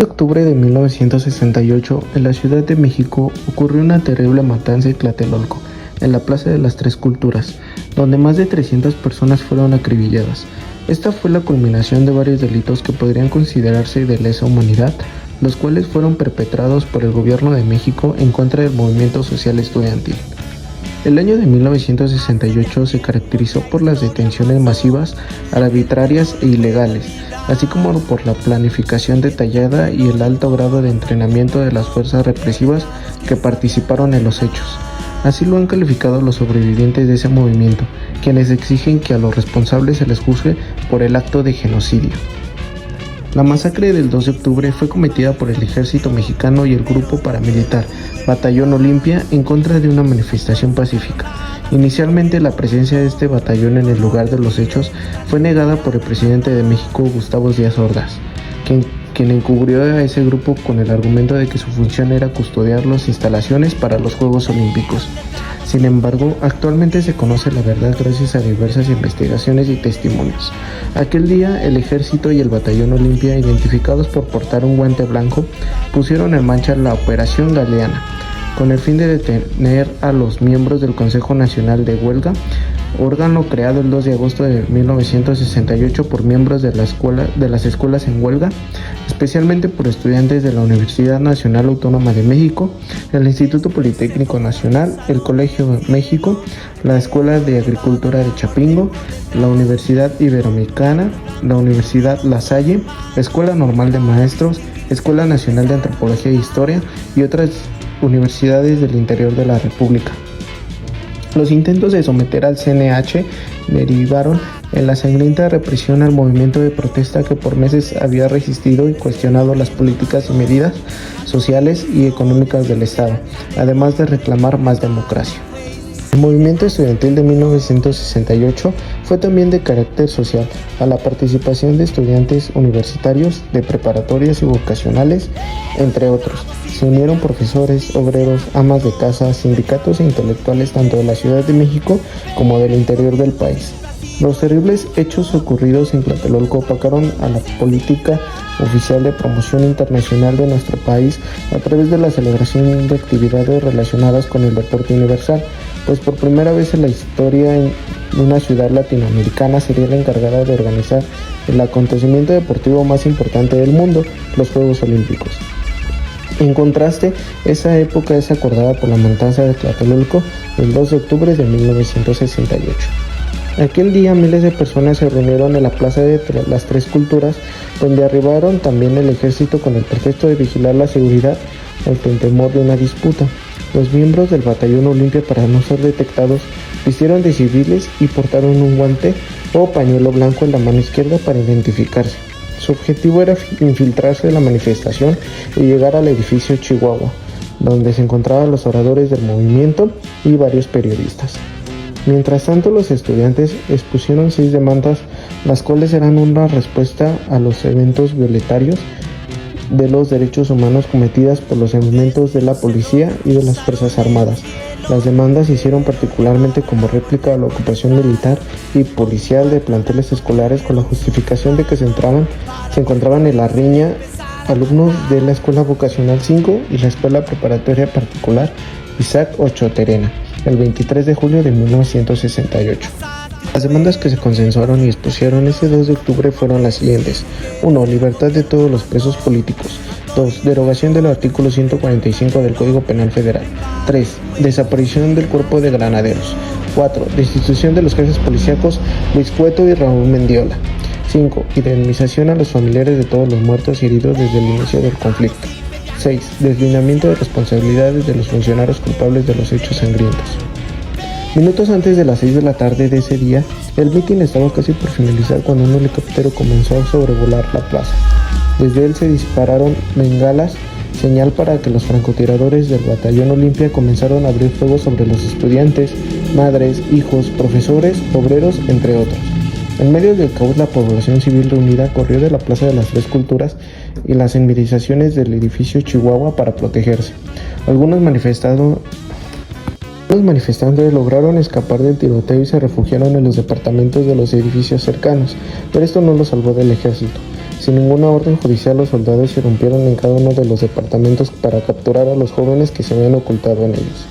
En octubre de 1968, en la Ciudad de México, ocurrió una terrible matanza en Tlatelolco, en la Plaza de las Tres Culturas, donde más de 300 personas fueron acribilladas. Esta fue la culminación de varios delitos que podrían considerarse de lesa humanidad, los cuales fueron perpetrados por el gobierno de México en contra del movimiento social estudiantil. El año de 1968 se caracterizó por las detenciones masivas, arbitrarias e ilegales, así como por la planificación detallada y el alto grado de entrenamiento de las fuerzas represivas que participaron en los hechos. Así lo han calificado los sobrevivientes de ese movimiento, quienes exigen que a los responsables se les juzgue por el acto de genocidio. La masacre del 2 de octubre fue cometida por el ejército mexicano y el grupo paramilitar Batallón Olimpia en contra de una manifestación pacífica. Inicialmente, la presencia de este batallón en el lugar de los hechos fue negada por el presidente de México, Gustavo Díaz Ordaz, quien encubrió a ese grupo con el argumento de que su función era custodiar las instalaciones para los Juegos Olímpicos. Sin embargo, actualmente se conoce la verdad gracias a diversas investigaciones y testimonios. Aquel día, el ejército y el batallón Olimpia, identificados por portar un guante blanco, pusieron en marcha la Operación Galeana, con el fin de detener a los miembros del Consejo Nacional de Huelga, órgano creado el 2 de agosto de 1968 por miembros de las escuelas en huelga, especialmente por estudiantes de la Universidad Nacional Autónoma de México, el Instituto Politécnico Nacional, el Colegio México, la Escuela de Agricultura de Chapingo, la Universidad Iberoamericana, la Universidad La Salle, Escuela Normal de Maestros, Escuela Nacional de Antropología e Historia y otras universidades del interior de la República. Los intentos de someter al CNH derivaron en la sangrienta represión al movimiento de protesta que por meses había resistido y cuestionado las políticas y medidas sociales y económicas del Estado, además de reclamar más democracia. El movimiento estudiantil de 1968 fue también de carácter social, a la participación de estudiantes universitarios, de preparatorias y vocacionales, entre otros. Se unieron profesores, obreros, amas de casa, sindicatos e intelectuales tanto de la Ciudad de México como del interior del país. Los terribles hechos ocurridos en Tlatelolco opacaron a la política oficial de promoción internacional de nuestro país a través de la celebración de actividades relacionadas con el deporte universal, pues por primera vez en la historia una ciudad latinoamericana sería la encargada de organizar el acontecimiento deportivo más importante del mundo, los Juegos Olímpicos. En contraste, esa época es acordada por la matanza de Tlatelolco el 2 de octubre de 1968. Aquel día miles de personas se reunieron en la Plaza de las Tres Culturas, donde arribaron también el ejército con el pretexto de vigilar la seguridad ante el temor de una disputa. Los miembros del batallón Olimpia, para no ser detectados, vistieron de civiles y portaron un guante o pañuelo blanco en la mano izquierda para identificarse. Su objetivo era infiltrarse en la manifestación y llegar al edificio Chihuahua, donde se encontraban los oradores del movimiento y varios periodistas. Mientras tanto, los estudiantes expusieron 6 demandas, las cuales eran una respuesta a los eventos violentos de los derechos humanos cometidas por los elementos de la policía y de las Fuerzas Armadas. Las demandas se hicieron particularmente como réplica a la ocupación militar y policial de planteles escolares con la justificación de que se encontraban en la riña alumnos de la Escuela Vocacional 5 y la Escuela Preparatoria Particular Isaac Ochoa-Terena, el 23 de julio de 1968. Las demandas que se consensuaron y expusieron ese 2 de octubre fueron las siguientes: 1. Libertad de todos los presos políticos. 2. Derogación del artículo 145 del Código Penal Federal. 3. Desaparición del Cuerpo de Granaderos. 4. Destitución de los jefes policíacos Luis Cueto y Raúl Mendiola. 5. Indemnización a los familiares de todos los muertos y heridos desde el inicio del conflicto. 6. Deslindamiento de responsabilidades de los funcionarios culpables de los hechos sangrientos. Minutos antes de las 6 de la tarde de ese día, el mitin estaba casi por finalizar cuando un helicóptero comenzó a sobrevolar la plaza. Desde él se dispararon bengalas, señal para que los francotiradores del batallón Olimpia comenzaron a abrir fuego sobre los estudiantes, madres, hijos, profesores, obreros, entre otros. En medio del caos, la población civil reunida corrió de la Plaza de las Tres Culturas y las inmediaciones del edificio Chihuahua para protegerse. Algunos manifestantes lograron escapar del tiroteo y se refugiaron en los departamentos de los edificios cercanos, pero esto no los salvó del ejército. Sin ninguna orden judicial, los soldados irrumpieron en cada uno de los departamentos para capturar a los jóvenes que se habían ocultado en ellos.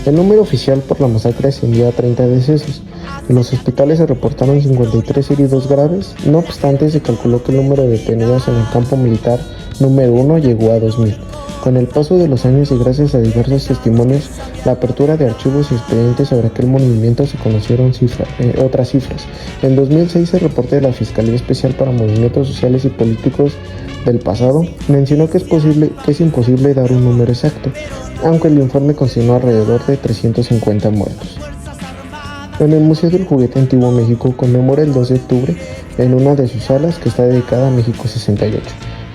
El número oficial por la masacre ascendía a 30 decesos. En los hospitales se reportaron 53 heridos graves. No obstante, se calculó que el número de detenidos en el campo militar número 1 llegó a 2000. Con el paso de los años y gracias a diversos testimonios, la apertura de archivos y expedientes sobre aquel movimiento, se conocieron otras cifras. En 2006, el reporte de la Fiscalía Especial para Movimientos Sociales y Políticos del pasado mencionó que es imposible dar un número exacto, aunque el informe consignó alrededor de 350 muertos. En el Museo del Juguete Antiguo México conmemora el 2 de octubre en una de sus salas que está dedicada a México 68.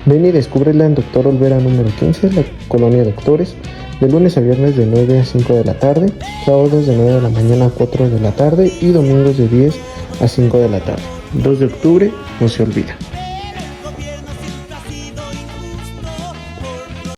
Ven y descúbrela en Doctor Olvera número 15, la Colonia Doctores, de lunes a viernes de 9 a 5 de la tarde, sábados de 9 de la mañana a 4 de la tarde y domingos de 10 a 5 de la tarde. 2 de octubre, no se olvida.